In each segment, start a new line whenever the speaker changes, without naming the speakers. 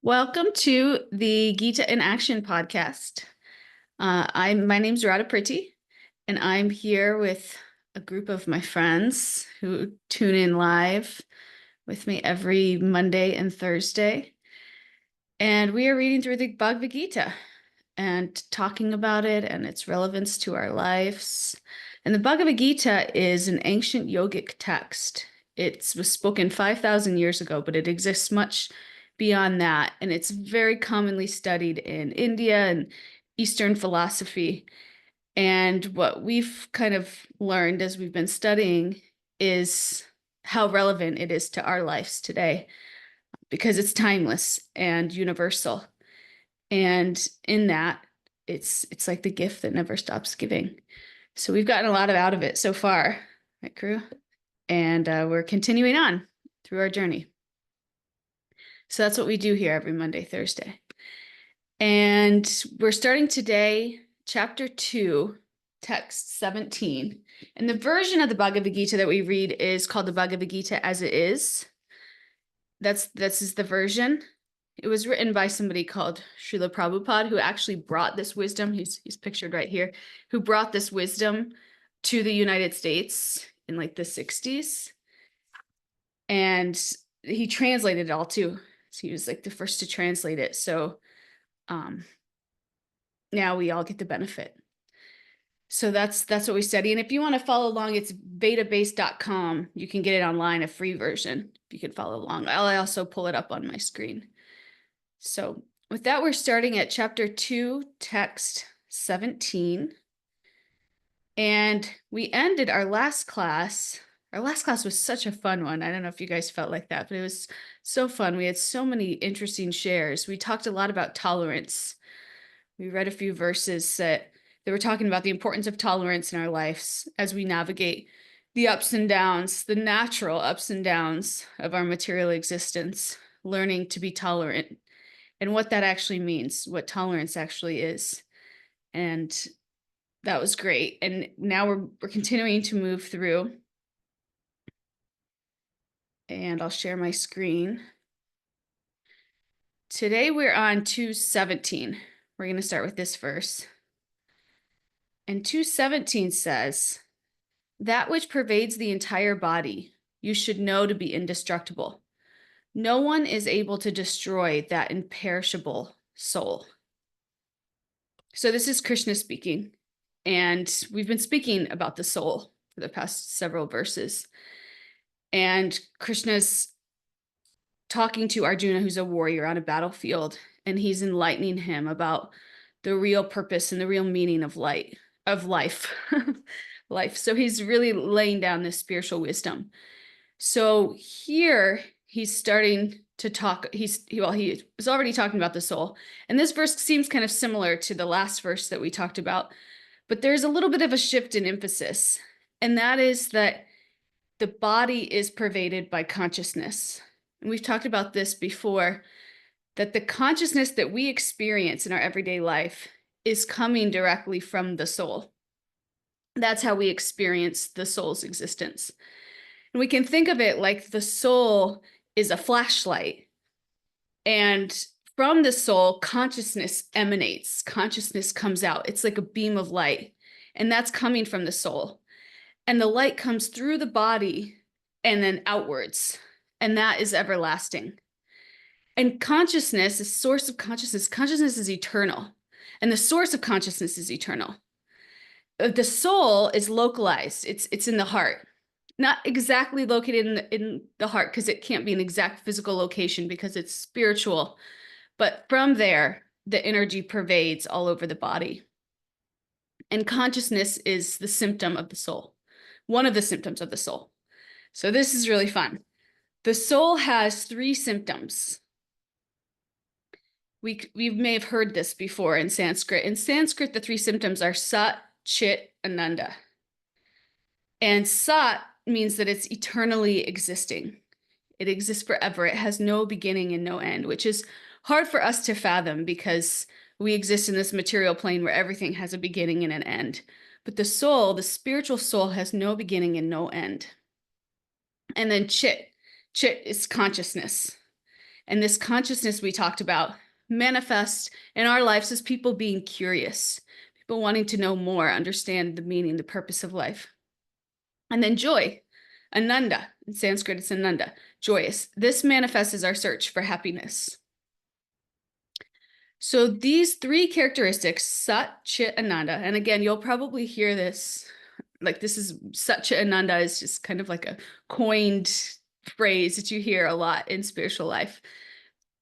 Welcome to the Gita in Action podcast. My name's Radha Priti, and I'm here with a group of my friends who tune in live with me every Monday and Thursday. And we are reading through the Bhagavad Gita and talking about it and its relevance to our lives. And the Bhagavad Gita is an ancient yogic text. It was spoken 5,000 years ago, but it exists much beyond that. And it's very commonly studied in India and Eastern philosophy. And what we've kind of learned as we've been studying is how relevant it is to our lives today, because it's timeless and universal. And in that, it's like the gift that never stops giving. So we've gotten a lot out of it so far, right, crew? And we're continuing on through our journey. So that's what we do here every Monday, Thursday. And we're starting today, chapter 2, text 17. And the version of the Bhagavad Gita that we read is called the Bhagavad Gita as it is. This is the version. It was written by somebody called Srila Prabhupada, who actually brought this wisdom. He's pictured right here, who brought this wisdom to the United States in like the 60s. And he translated it all too. So he was like the first to translate it. So now we all get the benefit. So that's what we study. And if you want to follow along, it's vetabase.com. You can get it online, a free version. You can follow along. I'll also pull it up on my screen. So with that, we're starting at chapter 2, text 17. And we ended our last class. Our last class was such a fun one. I don't know if you guys felt like that, but it was so fun. We had so many interesting shares. We talked a lot about tolerance. We read a few verses that were talking about the importance of tolerance in our lives as we navigate the ups and downs, the natural ups and downs of our material existence, learning to be tolerant and what that actually means, what tolerance actually is. And that was great. And now we're continuing to move through. And I'll share my screen. Today we're on 2:17. We're going to start with this verse. And 2:17 says, "That which pervades the entire body, you should know to be indestructible. No one is able to destroy that imperishable soul." So this is Krishna speaking, and we've been speaking about the soul for the past several verses. And Krishna's talking to Arjuna, who's a warrior on a battlefield, and he's enlightening him about the real purpose and the real meaning of life. Life. So he's really laying down this spiritual wisdom. So here he's starting to talk. He was already talking about the soul, and this verse seems kind of similar to the last verse that we talked about, but there's a little bit of a shift in emphasis, and that is that the body is pervaded by consciousness. And we've talked about this before, that the consciousness that we experience in our everyday life is coming directly from the soul. That's how we experience the soul's existence. And we can think of it like the soul is a flashlight. And from the soul, consciousness emanates. Consciousness comes out. It's like a beam of light. And that's coming from the soul. And the light comes through the body and then outwards. And that is everlasting. And consciousness, the source of consciousness is eternal. And the source of consciousness is eternal. The soul is localized. It's in the heart. Not exactly located in the heart, because it can't be an exact physical location because it's spiritual. But from there, the energy pervades all over the body. And consciousness is the symptom of the soul, one of the symptoms of the soul. So this is really fun. The soul has 3 symptoms. We may have heard this before in Sanskrit. In Sanskrit, the 3 symptoms are Sat, Chit, Ananda. And Sat means that it's eternally existing. It exists forever. It has no beginning and no end, which is hard for us to fathom because we exist in this material plane where everything has a beginning and an end. But the soul, the spiritual soul, has no beginning and no end. And then Chit is consciousness. And this consciousness we talked about manifests in our lives as people being curious, people wanting to know more, understand the meaning, the purpose of life. And then joy, ananda, in Sanskrit it's ananda, joyous. This manifests as our search for happiness. So these three characteristics, Sat, Chit, Ananda, and again, you'll probably hear this, like this is Sat, Chit, Ananda is just kind of like a coined phrase that you hear a lot in spiritual life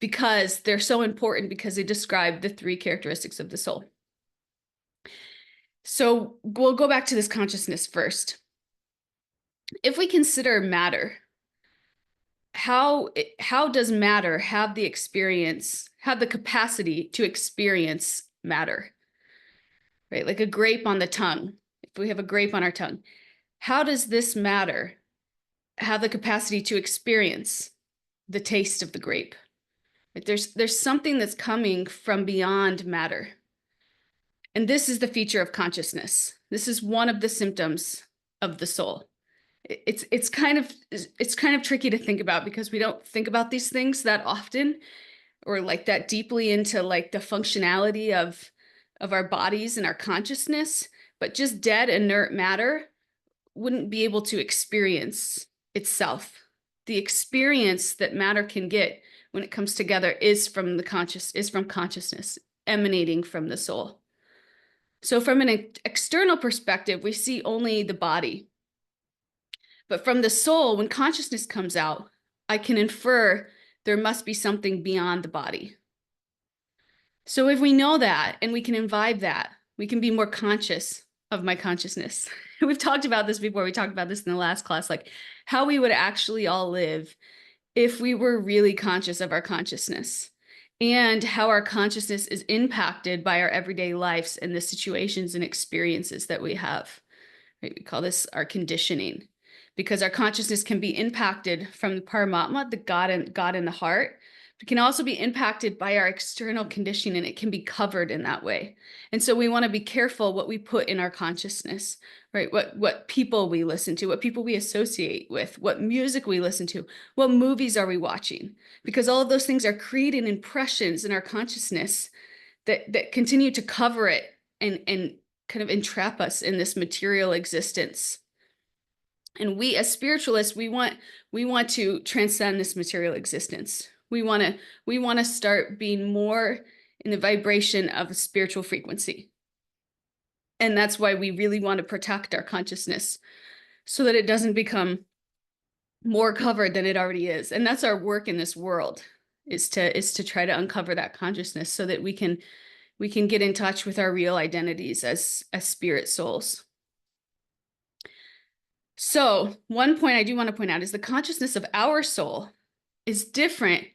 because they're so important because they describe the three characteristics of the soul. So we'll go back to this consciousness first. If we consider matter, how does matter have the experience, have the capacity to experience matter? Right? Like a grape on the tongue. If we have a grape on our tongue, how does this matter have the capacity to experience the taste of the grape? Right? There's something that's coming from beyond matter. And this is the feature of consciousness. This is one of the symptoms of the soul. It's kind of tricky to think about because we don't think about these things that often or like that deeply into like the functionality of our bodies and our consciousness, but just dead inert matter wouldn't be able to experience itself. The experience that matter can get when it comes together is from consciousness emanating from the soul. So from an external perspective, we see only the body. But from the soul, when consciousness comes out, I can infer there must be something beyond the body. So if we know that and we can imbibe that, we can be more conscious of my consciousness. We've talked about this before. We talked about this in the last class, like how we would actually all live if we were really conscious of our consciousness and how our consciousness is impacted by our everyday lives and the situations and experiences that we have. Right? We call this our conditioning because our consciousness can be impacted from the Paramatma, the God in the heart. It can also be impacted by our external conditioning and it can be covered in that way. And so we want to be careful what we put in our consciousness, right? What people we listen to, what people we associate with, what music we listen to, what movies are we watching? Because all of those things are creating impressions in our consciousness that continue to cover it and kind of entrap us in this material existence. And we as spiritualists, we want to transcend this material existence. We want to start being more in the vibration of a spiritual frequency. And that's why we really want to protect our consciousness so that it doesn't become more covered than it already is. And that's our work in this world is to try to uncover that consciousness so that we can get in touch with our real identities as spirit souls. So one point I do want to point out is the consciousness of our soul is different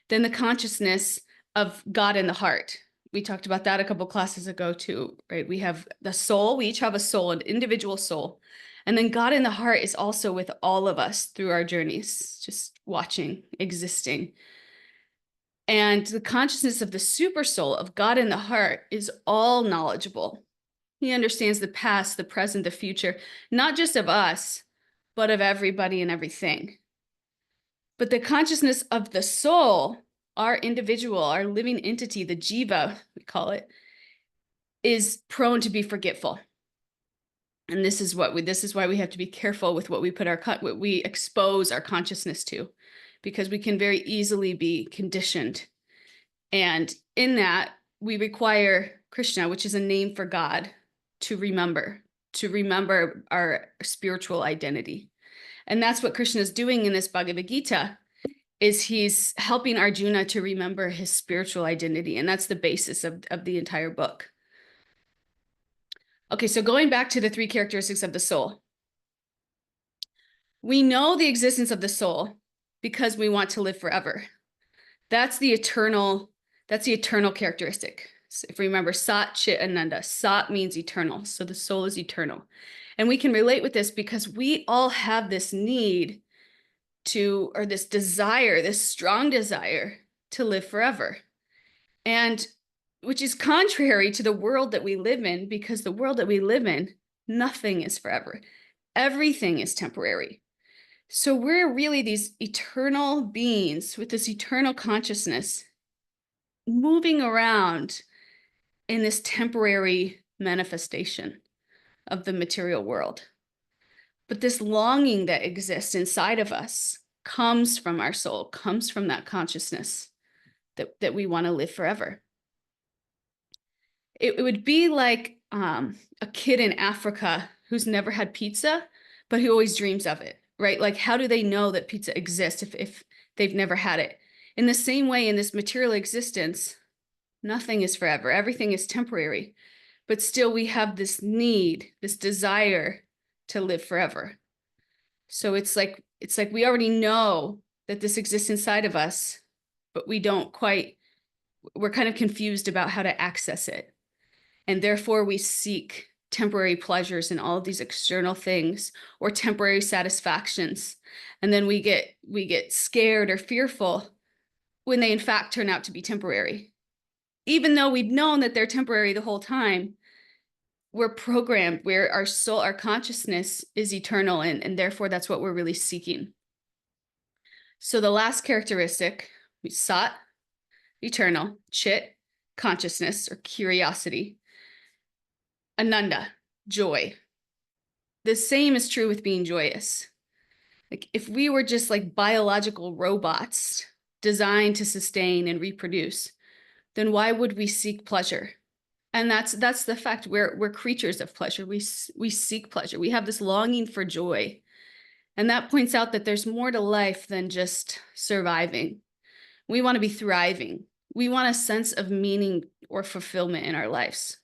than the consciousness of God in the heart. We talked about that a couple classes ago too, right? We have the soul, we each have a soul, an individual soul. And then God in the heart is also with all of us through our journeys, just watching, existing. And the consciousness of the super soul of God in the heart is all knowledgeable. He understands the past, the present, the future, not just of us, but of everybody and everything. But the consciousness of the soul, our individual, our living entity, the jiva, we call it, is prone to be forgetful. And this is why we have to be careful with what we expose our consciousness to, because we can very easily be conditioned. And in that, we require Krishna, which is a name for God, to remember our spiritual identity. And that's what Krishna is doing in this Bhagavad Gita, is he's helping Arjuna to remember his spiritual identity. And that's the basis of the entire book. Okay, so going back to the three characteristics of the soul. We know the existence of the soul because we want to live forever. That's the eternal characteristic. So if we remember, Sat, Chit, Ananda. Sat means eternal. So the soul is eternal. And we can relate with this because we all have this need to, or this desire, this strong desire to live forever. And which is contrary to the world that we live in, because the world that we live in, nothing is forever. Everything is temporary. So we're really these eternal beings with this eternal consciousness moving around in this temporary manifestation of the material world. But this longing that exists inside of us comes from our soul, comes from that consciousness that we want to live forever. It would be like a kid in Africa who's never had pizza, but who always dreams of it, right? Like, how do they know that pizza exists if they've never had it? In the same way, in this material existence, nothing is forever. Everything is temporary. But still, we have this need, this desire to live forever. So it's like we already know that this exists inside of us, but we don't quite, we're kind of confused about how to access it. And therefore we seek temporary pleasures in all of these external things or temporary satisfactions. And then we get scared or fearful when they in fact turn out to be temporary. Even though we've known that they're temporary the whole time, we're programmed where our soul, our consciousness is eternal, and therefore that's what we're really seeking. So the last characteristic, we sat, eternal, chit, consciousness or curiosity, ananda, joy. The same is true with being joyous. Like if we were just like biological robots designed to sustain and reproduce, then why would we seek pleasure? And that's the fact. We're creatures of pleasure. We seek pleasure. We have this longing for joy. And that points out that there's more to life than just surviving. We want to be thriving. We want a sense of meaning or fulfillment in our lives.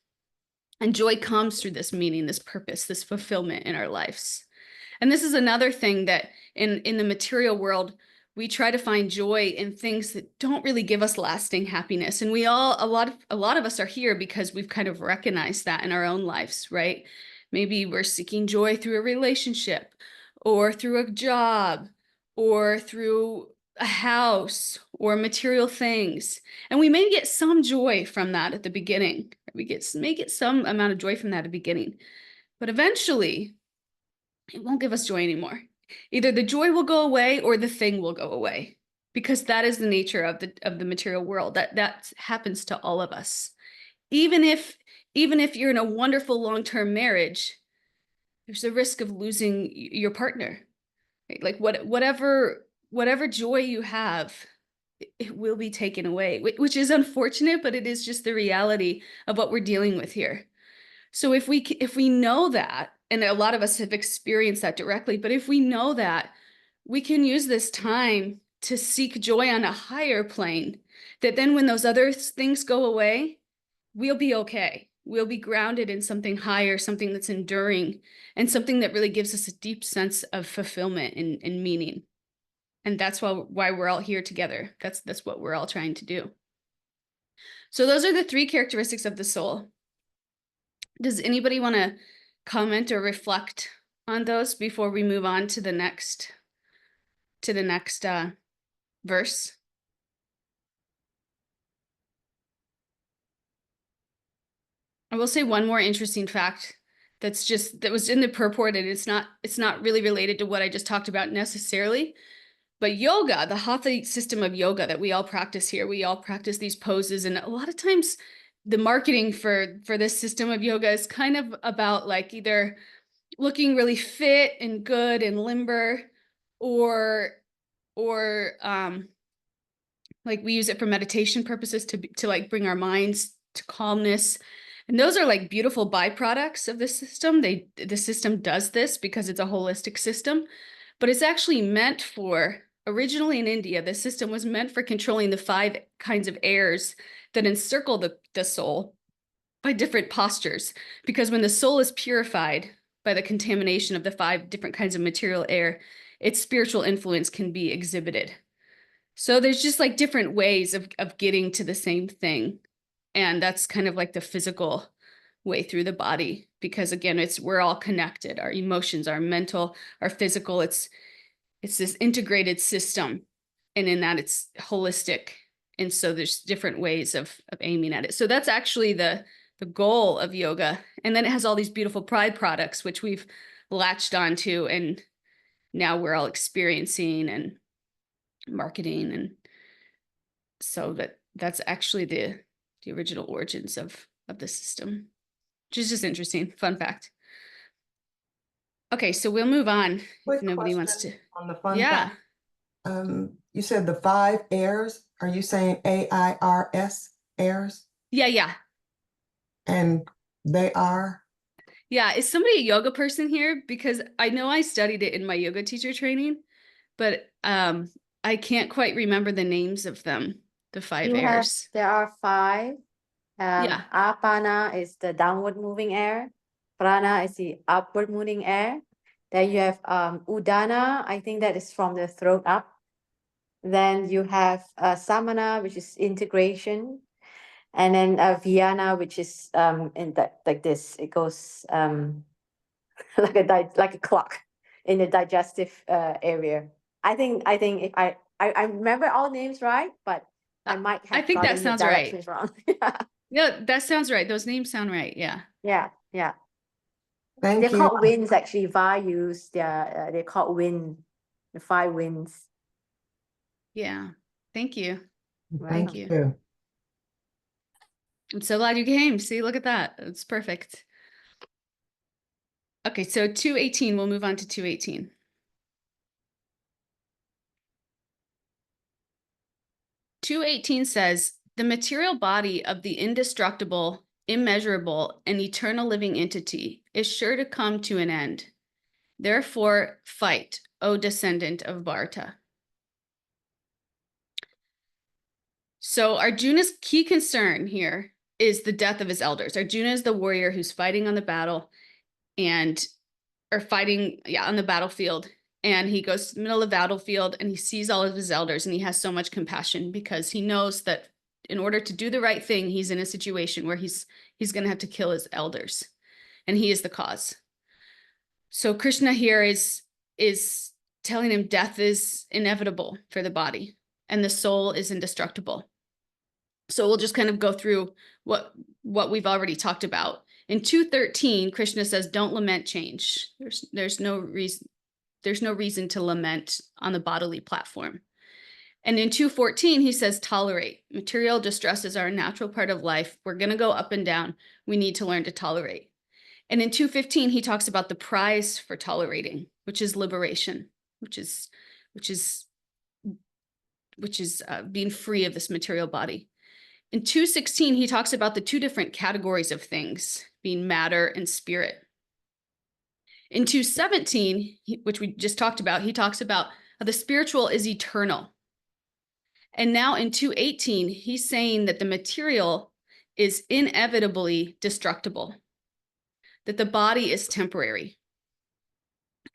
And joy comes through this meaning, this purpose, this fulfillment in our lives. And this is another thing that in the material world, we try to find joy in things that don't really give us lasting happiness. And a lot of us are here because we've kind of recognized that in our own lives, right? Maybe we're seeking joy through a relationship or through a job or through a house or material things. And we may get some joy from that at the beginning. We may get some amount of joy from that at the beginning, but eventually it won't give us joy anymore. Either the joy will go away or the thing will go away, because that is the nature of the material world. That happens to all of us. Even if you're in a wonderful long-term marriage, there's a risk of losing your partner. Right? Like whatever joy you have, it will be taken away, which is unfortunate, but it is just the reality of what we're dealing with here. So if we know that, and a lot of us have experienced that directly, but if we know that, we can use this time to seek joy on a higher plane, that then when those other things go away, we'll be okay. We'll be grounded in something higher, something that's enduring, and something that really gives us a deep sense of fulfillment and meaning. And that's why we're all here together. That's what we're all trying to do. So those are the three characteristics of the soul. Does anybody want to comment or reflect on those before we move on to the next verse? I will say one more interesting fact that was in the purport, and it's not really related to what I just talked about necessarily, but yoga, the hatha system of yoga that we all practice here, we all practice these poses, and a lot of times the marketing for this system of yoga is kind of about like either looking really fit and good and limber, or like we use it for meditation purposes to like bring our minds to calmness. And those are like beautiful byproducts of the system. The system does this because it's a holistic system, but it's actually meant for, originally in India, the system was meant for controlling the 5 kinds of airs that encircle the soul by different postures. Because when the soul is purified by the contamination of the 5 different kinds of material air, its spiritual influence can be exhibited. So there's just like different ways of getting to the same thing. And that's kind of like the physical way through the body, because again, we're all connected. Our emotions, our mental, our physical, it's this integrated system. And in that it's holistic. And so there's different ways of aiming at it. So that's actually the goal of yoga. And then it has all these beautiful pride products, which we've latched onto and now we're all experiencing and marketing. And so that's actually the original origins of the system, which is just interesting. Fun fact. Okay, so we'll move on if nobody wants to.
On the fun
Yeah.
fact. You said the 5 airs. Are you saying AIRS airs?
Yeah.
And they are?
Yeah. Is somebody a yoga person here? Because I know I studied it in my yoga teacher training, but I can't quite remember the names of them, the 5 airs.
There are 5.
Yeah.
Apana is the downward moving air. Prana is the upward moving air. Then you have Udana, I think that is from the throat up. Then you have Samana, which is integration. And then Viana, which is in that like this. It goes like a clock in the digestive area. I think if I remember all names right, but I might have
think that sounds right.
wrong.
Yeah, that sounds right. Those names sound right. Yeah.
Yeah.
Thank
They're
you.
called winds actually. Vayus. They're called wind. The 5 winds.
Yeah. Thank you.
Thank
you.
you.
I'm so glad you came. See, look at that. It's perfect. Okay, so 218, we'll move on to 218. Says, the material body of the indestructible, immeasurable, and eternal living entity is sure to come to an end. Therefore, fight, O descendant of Bharata. So Arjuna's key concern here is the death of his elders. Arjuna is the warrior who's fighting on the battle on the battlefield. And he goes to the middle of the battlefield and he sees all of his elders and he has so much compassion because he knows that in order to do the right thing, he's in a situation where he's going to have to kill his elders and he is the cause. So Krishna here is telling him death is inevitable for the body and the soul is indestructible. So we'll just kind of go through what we've already talked about. In 2:13, Krishna says, don't lament change. There's no reason to lament on the bodily platform. And in 2:14, he says, tolerate. Material distresses are a natural part of life. We're going to go up and down. We need to learn to tolerate. And in 2:15, he talks about the prize for tolerating, which is liberation, which is being free of this material body. In 2:16, he talks about the 2 different categories of things, being matter and spirit. In 2:17, which we just talked about, he talks about how the spiritual is eternal. And now in 2:18, he's saying that the material is inevitably destructible, that the body is temporary,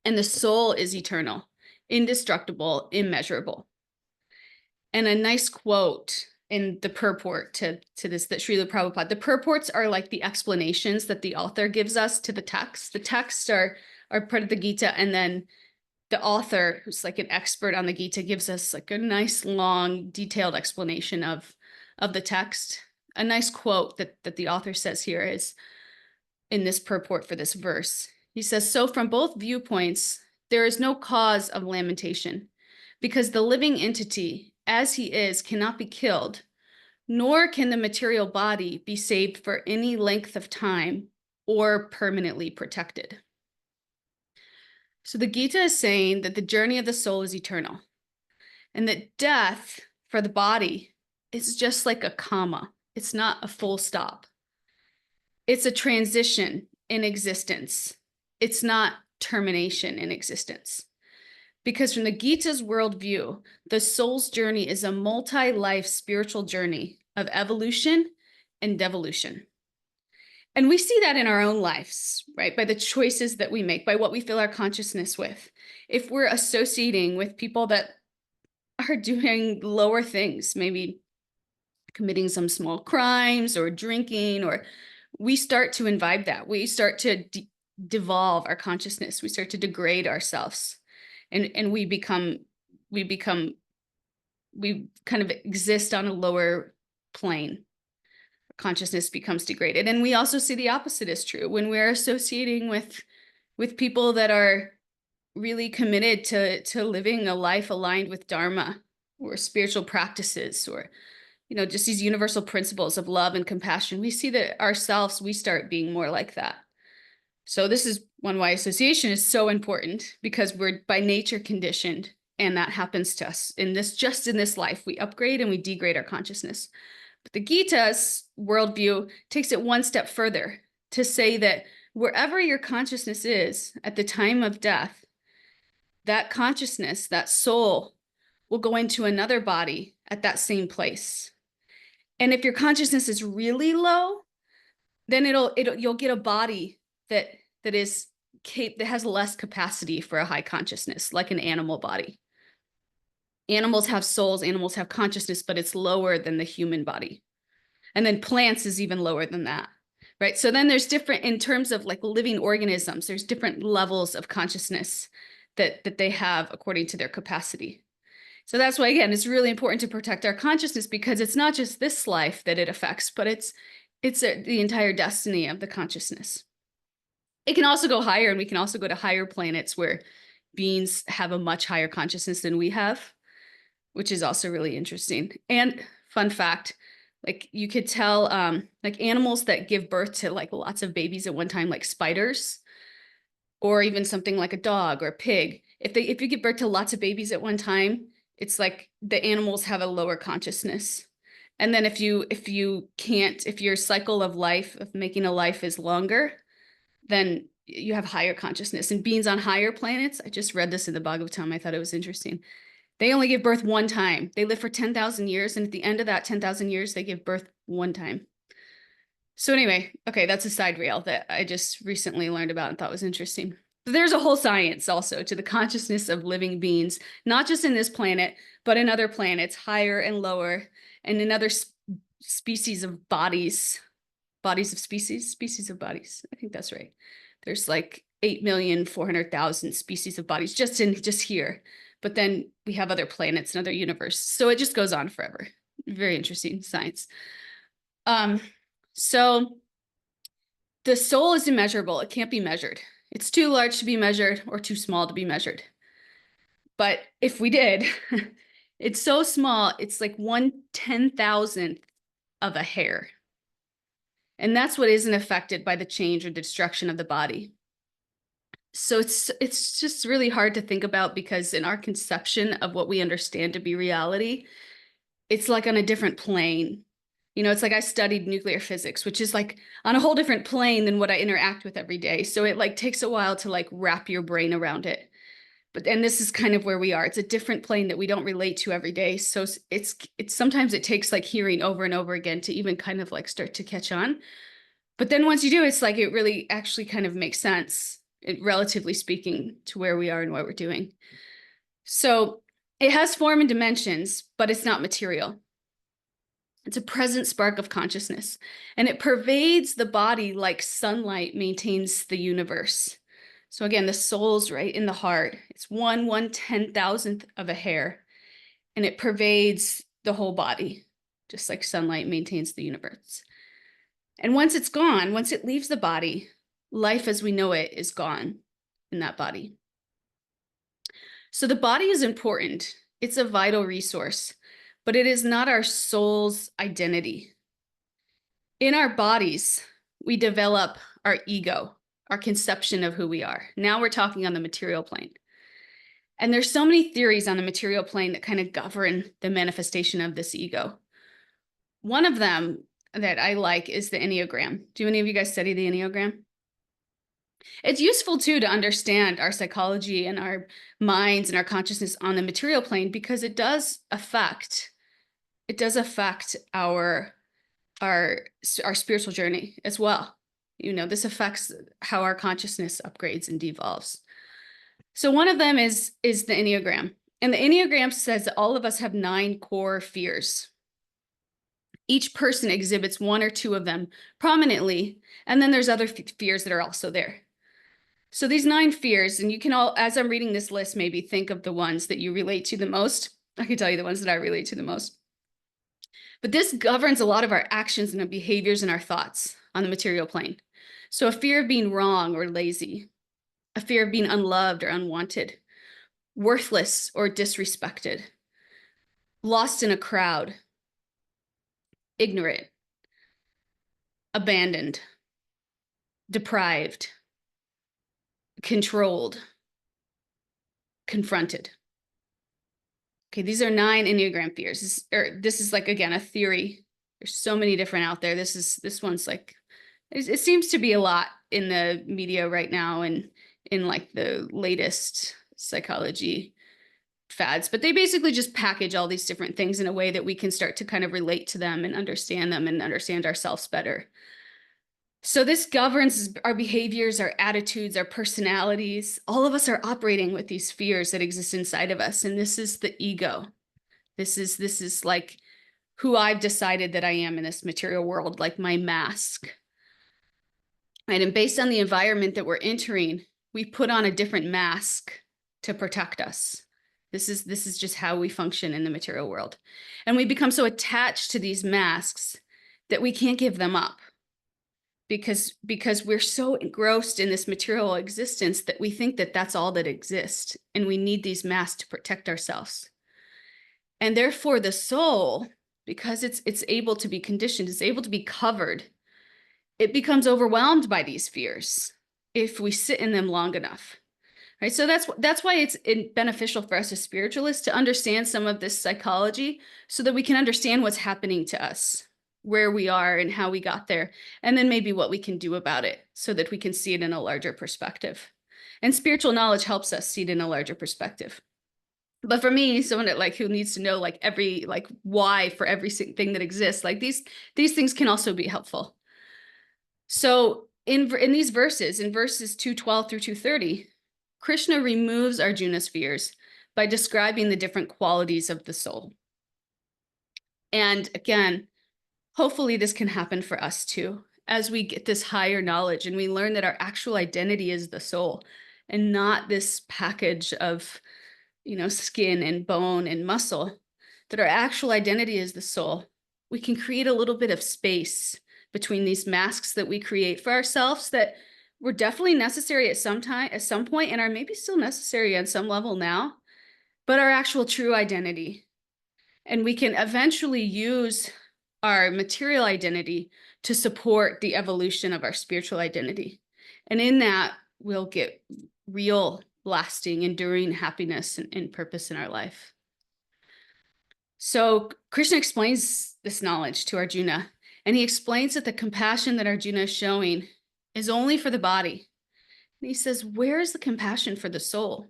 and the soul is eternal, indestructible, immeasurable. And a nice quote in the purport to this, that Srila Prabhupada, the purports are like the explanations that the author gives us to the text. The texts are part of the Gita, and then the author, who's like an expert on the Gita, gives us like a nice, long, detailed explanation of the text. A nice quote that the author says here is in this purport for this verse. He says, so from both viewpoints, there is no cause of lamentation, because the living entity, as he is, cannot be killed, nor can the material body be saved for any length of time or permanently protected. So the Gita is saying that the journey of the soul is eternal, and that death for the body is just like a comma. It's not a full stop. It's a transition in existence. It's not termination in existence. Because from the Gita's worldview, the soul's journey is a multi-life spiritual journey of evolution and devolution. And we see that in our own lives, right? By the choices that we make, by what we fill our consciousness with. If we're associating with people that are doing lower things, maybe committing some small crimes or drinking, or we start to imbibe that. We start to devolve our consciousness. We start to degrade ourselves. And we kind of exist on a lower plane. Consciousness becomes degraded. And we also see the opposite is true when we're associating with people that are really committed to living a life aligned with Dharma or spiritual practices, or just these universal principles of love and compassion, we see that ourselves, we start being more like that. So this is one why association is so important, because we're by nature conditioned, and that happens to us just in this life. We upgrade and we degrade our consciousness. But the Gita's worldview takes it one step further to say that wherever your consciousness is at the time of death, that consciousness, that soul, will go into another body at that same place. And if your consciousness is really low, then you'll get a body that has less capacity for a high consciousness, like an animal body. Animals have souls, animals have consciousness, but it's lower than the human body. And then plants is even lower than that, right? So then there's different, in terms of like living organisms, there's different levels of consciousness that they have according to their capacity. So that's why, again, it's really important to protect our consciousness, because it's not just this life that it affects, but it's the entire destiny of the consciousness. It can also go higher, and we can also go to higher planets where beings have a much higher consciousness than we have, which is also really interesting. And fun fact, like you could tell, like animals that give birth to like lots of babies at one time, like spiders, or even something like a dog or a pig, if you give birth to lots of babies at one time, it's like the animals have a lower consciousness. And then if your cycle of life, of making a life, is longer, then you have higher consciousness. And beings on higher planets, I just read this in the Bhagavad, I thought it was interesting. They only give birth one time. They live for 10,000 years. And at the end of that 10,000 years, they give birth one time. So anyway, okay, that's a side rail that I just recently learned about and thought was interesting. But there's a whole science also to the consciousness of living beings, not just in this planet, but in other planets, higher and lower, and in other species of bodies of species of bodies. I think that's right. There's like 8,400,000 species of bodies just here. But then we have other planets and other universes. So it just goes on forever. Very interesting science. So the soul is immeasurable. It can't be measured. It's too large to be measured or too small to be measured. But if we did, it's so small, it's like 1/10,000th of a hair. And that's what isn't affected by the change or destruction of the body. So it's just really hard to think about, because in our conception of what we understand to be reality, it's like on a different plane. It's like I studied nuclear physics, which is like on a whole different plane than what I interact with every day. So it like takes a while to like wrap your brain around it. And this is kind of where we are. It's a different plane that we don't relate to every day. So it's sometimes it takes like hearing over and over again to even kind of like start to catch on. But then once you do, it's like it really actually kind of makes sense, relatively speaking, to where we are and what we're doing. So it has form and dimensions, but it's not material. It's a present spark of consciousness, and it pervades the body like sunlight maintains the universe. So again, the soul's right in the heart. It's 1/10,000th of a hair, and it pervades the whole body, just like sunlight maintains the universe. And once it's gone, once it leaves the body, life as we know it is gone in that body. So the body is important. It's a vital resource, but it is not our soul's identity. In our bodies, we develop our ego, our conception of who we are. Now we're talking on the material plane. And there's so many theories on the material plane that kind of govern the manifestation of this ego. One of them that I like is the Enneagram. Do any of you guys study the Enneagram? It's useful too to understand our psychology and our minds and our consciousness on the material plane, because it does affect our spiritual journey as well. This affects how our consciousness upgrades and devolves. So one of them is the Enneagram. And the Enneagram says that all of us have 9 core fears. Each person exhibits 1 or 2 of them prominently, and then there's other fears that are also there. So these 9 fears, and you can all, as I'm reading this list, maybe think of the ones that you relate to the most. I can tell you the ones that I relate to the most. But this governs a lot of our actions and our behaviors and our thoughts on the material plane. So a fear of being wrong or lazy, a fear of being unloved or unwanted, worthless or disrespected, lost in a crowd, ignorant, abandoned, deprived, controlled, confronted. Okay, these are 9 Enneagram fears. This is like, again, a theory. There's so many different out there. This one's like, it seems to be a lot in the media right now and in like the latest psychology fads, but they basically just package all these different things in a way that we can start to kind of relate to them and understand ourselves better. So this governs our behaviors, our attitudes, our personalities. All of us are operating with these fears that exist inside of us. And this is the ego. This is like who I've decided that I am in this material world, like my mask. Right? And based on the environment that we're entering, we put on a different mask to protect us. This is just how we function in the material world. And we become so attached to these masks that we can't give them up. Because we're so engrossed in this material existence that we think that that's all that exists, and we need these masks to protect ourselves. And therefore the soul, because it's able to be conditioned, it's able to be covered, it becomes overwhelmed by these fears if we sit in them long enough. Right? So that's why it's beneficial for us as spiritualists to understand some of this psychology so that we can understand what's happening to us, where we are and how we got there, and then maybe what we can do about it so that we can see it in a larger perspective. And spiritual knowledge helps us see it in a larger perspective. But for me, someone that who needs to know every why for everything that exists, these things can also be helpful. So in these verses, in verses 212 through 230, Krishna removes Arjuna's fears by describing the different qualities of the soul. And again, hopefully this can happen for us too, as we get this higher knowledge and we learn that our actual identity is the soul and not this package of, skin and bone and muscle, that our actual identity is the soul. We can create a little bit of space between these masks that we create for ourselves that were definitely necessary at some point, and are maybe still necessary on some level now, but our actual true identity. And we can eventually use our material identity to support the evolution of our spiritual identity. And in that, we'll get real, lasting, enduring happiness and purpose in our life. So Krishna explains this knowledge to Arjuna, and he explains that the compassion that Arjuna is showing is only for the body. And he says, where is the compassion for the soul?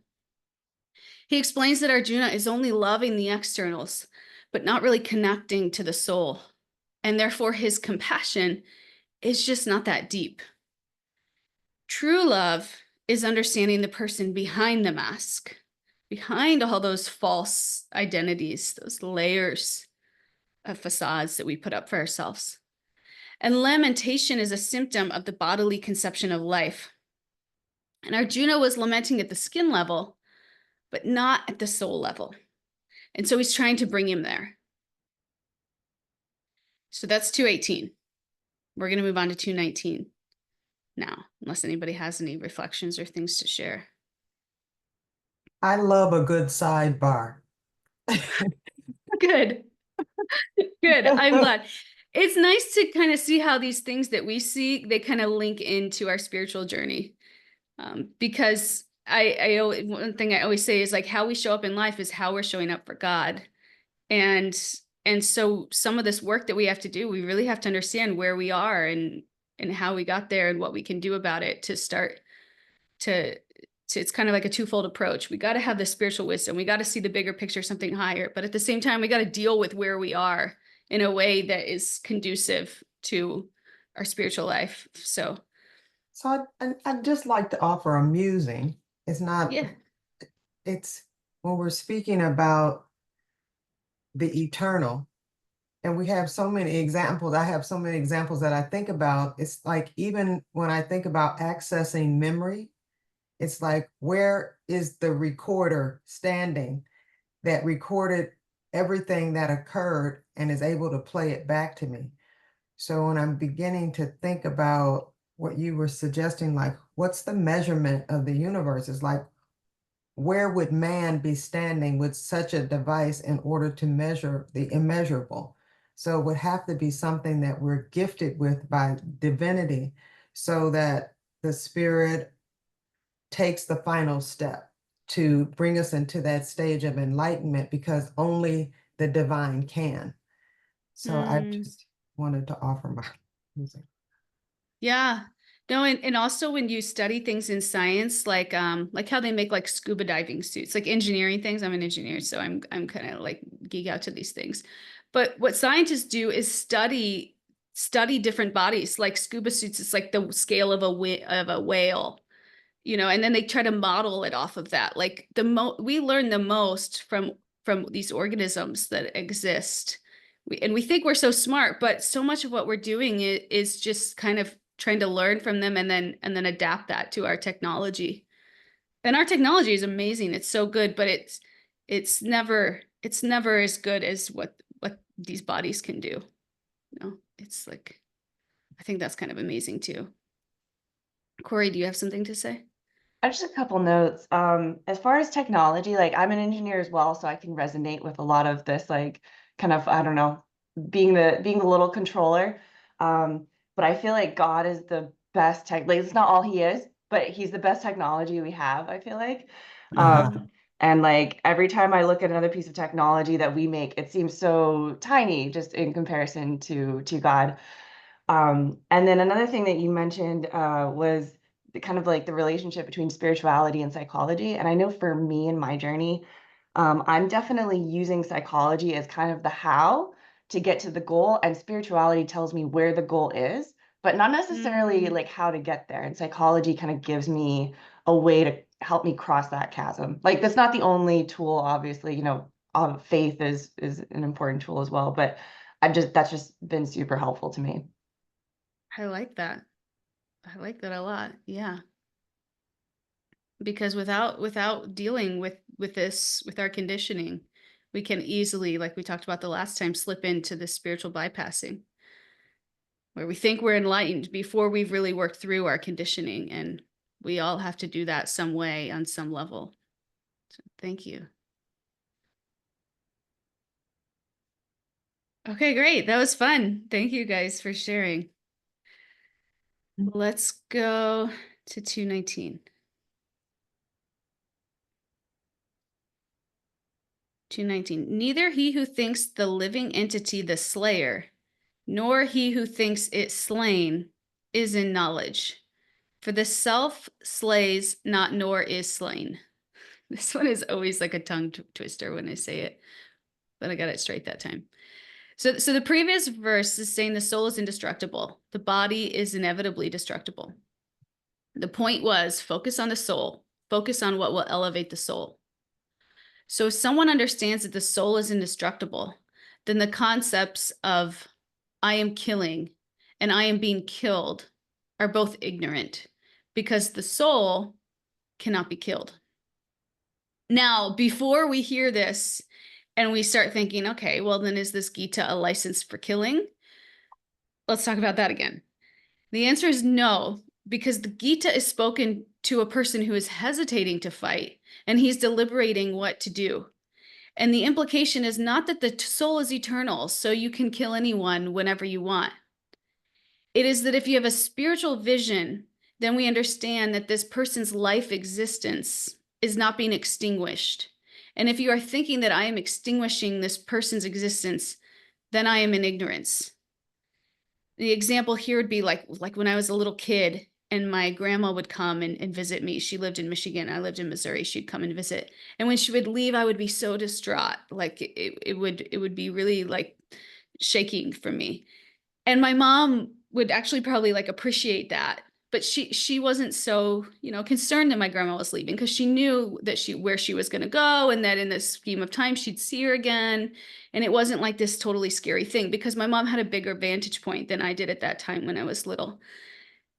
He explains that Arjuna is only loving the externals, but not really connecting to the soul. And therefore his compassion is just not that deep. True love is understanding the person behind the mask, behind all those false identities, those layers of facades that we put up for ourselves. And lamentation is a symptom of the bodily conception of life. And Arjuna was lamenting at the skin level, but not at the soul level. And so he's trying to bring him there. So that's 218. We're going to move on to 219 now, unless anybody has any reflections or things to share.
I love a good sidebar.
Good. Good. I'm glad. It's nice to kind of see how these things that we see, they kind of link into our spiritual journey. Because one thing I always say is how we show up in life is how we're showing up for God. And so some of this work that we have to do, we really have to understand where we are and how we got there and what we can do about it to start to it's kind of like a twofold approach. We got to have the spiritual wisdom. We got to see the bigger picture, something higher. But at the same time, we got to deal with where we are in a way that is conducive to our spiritual life. So
I'd just like to offer a musing. It's not,
yeah.
It's when we're speaking about the eternal, and we have so many examples. I have so many examples that I think about. It's like, even when I think about accessing memory, it's like, where is the recorder standing that recorded everything that occurred and is able to play it back to me? So when I'm beginning to think about what you were suggesting, like what's the measurement of the universe? It's like, where would man be standing with such a device in order to measure the immeasurable? So it would have to be something that we're gifted with by divinity, so that the spirit takes the final step to bring us into that stage of enlightenment, because only the divine can. So I just wanted to offer my music.
Yeah. No, and also when you study things in science, like how they make like scuba diving suits, like engineering things. I'm an engineer, so I'm kind of like geek out to these things. But what scientists do is study different bodies, like scuba suits. It's like the scale of a whale, you know, and then they try to model it off of that. Like we learn the most from these organisms that exist. We think we're so smart, but so much of what we're doing is just kind of trying to learn from them and then adapt that to our technology. And our technology is amazing. It's so good, but it's never as good as what these bodies can do. You know, it's like, I think that's kind of amazing too. Corey, do you have something to say?
I just a couple notes. As far as technology, like I'm an engineer as well, so I can resonate with a lot of this, like kind of, I don't know, being the little controller. But I feel like God is the best tech, like it's not all he is, but he's the best technology we have, I feel like. And like every time I look at another piece of technology that we make, it seems so tiny just in comparison to God. And then another thing that you mentioned was kind of like the relationship between spirituality and psychology. And I know for me in my journey, I'm definitely using psychology as kind of the how to get to the goal, and spirituality tells me where the goal is, but not necessarily like how to get there. And psychology kind of gives me a way to help me cross that chasm. Like that's not the only tool, obviously, you know, faith is an important tool as well, but that's just been super helpful to me.
I like that. I like that a lot. Yeah. Because without dealing with this, with our conditioning, we can easily, like we talked about the last time, slip into this spiritual bypassing where we think we're enlightened before we've really worked through our conditioning. And we all have to do that some way on some level. So thank you. Okay, great. That was fun. Thank you guys for sharing. Let's go to 219. 219. Neither he who thinks the living entity the slayer, nor he who thinks it slain, is in knowledge. For the self slays not, nor is slain. This one is always like a tongue twister when I say it, but I got it straight that time. So the previous verse is saying the soul is indestructible. The body is inevitably destructible. The point was focus on the soul, focus on what will elevate the soul. So if someone understands that the soul is indestructible, then the concepts of I am killing and I am being killed are both ignorant, because the soul cannot be killed. Now, before we hear this and we start thinking, okay, well, then is this Gita a license for killing? Let's talk about that again. The answer is no, because the Gita is spoken to a person who is hesitating to fight, and he's deliberating what to do. And the implication is not that the soul is eternal, so you can kill anyone whenever you want. It is that if you have a spiritual vision, then we understand that this person's life existence is not being extinguished. And if you are thinking that I am extinguishing this person's existence, then I am in ignorance. The example here would be like when I was a little kid and my grandma would come and visit me. She lived in Michigan. I lived in Missouri. She'd come and visit. And when she would leave, I would be so distraught. Like it would be really like shaking for me. And my mom would actually probably like appreciate that. But she wasn't so, you know, concerned that my grandma was leaving, because she knew that where she was going to go, and that in this scheme of time she'd see her again. And it wasn't like this totally scary thing, because my mom had a bigger vantage point than I did at that time when I was little.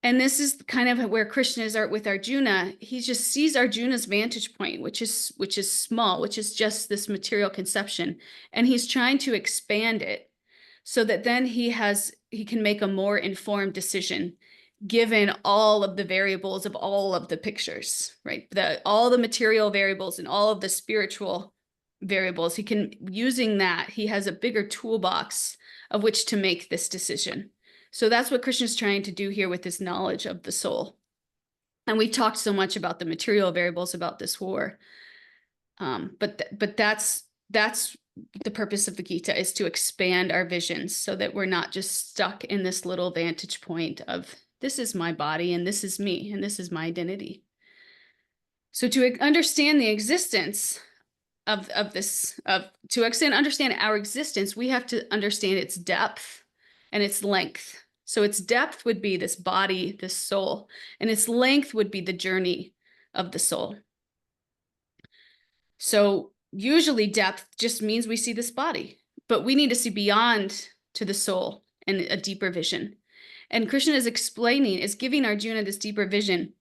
And this is kind of where Krishna is with Arjuna. He just sees Arjuna's vantage point, which is small, which is just this material conception, and he's trying to expand it so that then he can make a more informed decision. given all of the variables of all of the pictures, right? All the material variables and all of the spiritual variables. Using that, he has a bigger toolbox of which to make this decision. So that's what Krishna is trying to do here with this knowledge of the soul. And we talked so much about the material variables about this war. But that's the purpose of the Gita, is to expand our visions so that we're not just stuck in this little vantage point of this is my body and this is me and this is my identity. So to understand the existence understand our existence, we have to understand its depth and its length. So its depth would be this body, this soul, and its length would be the journey of the soul. So usually depth just means we see this body, but we need to see beyond to the soul and a deeper vision. And Krishna is giving Arjuna this deeper vision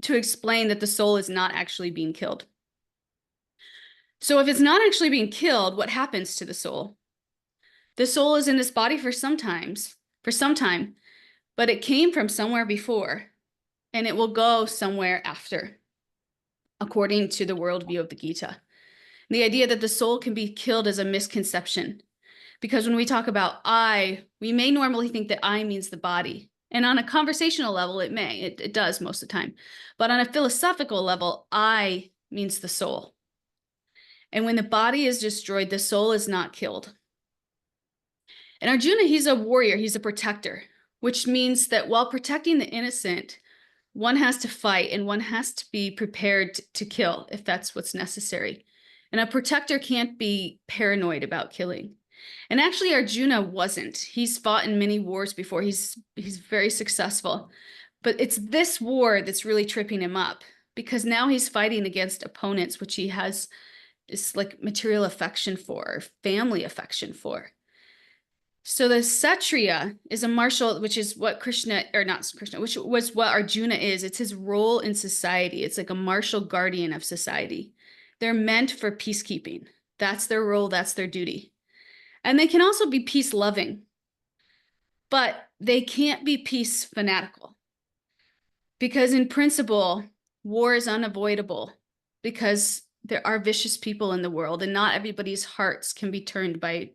to explain that the soul is not actually being killed. So if it's not actually being killed, what happens to the soul? The soul is in this body for some time, but it came from somewhere before, and it will go somewhere after, according to the worldview of the Gita. The idea that the soul can be killed is a misconception, because when we talk about I, we may normally think that I means the body. And on a conversational level, it may, it does most of the time. But on a philosophical level, I means the soul. And when the body is destroyed, the soul is not killed. And Arjuna, he's a warrior, he's a protector, which means that while protecting the innocent, one has to fight and one has to be prepared to kill if that's what's necessary. And a protector can't be paranoid about killing. And actually Arjuna wasn't. He's fought in many wars before. He's very successful. But it's this war that's really tripping him up, because now he's fighting against opponents which he has this like material affection for, family affection for. So the Kshatriya is a martial, which is what which was what Arjuna is. It's his role in society. It's like a martial guardian of society. They're meant for peacekeeping. That's their role, that's their duty. And they can also be peace loving, but they can't be peace fanatical. Because in principle, war is unavoidable, because there are vicious people in the world and not everybody's hearts can be turned by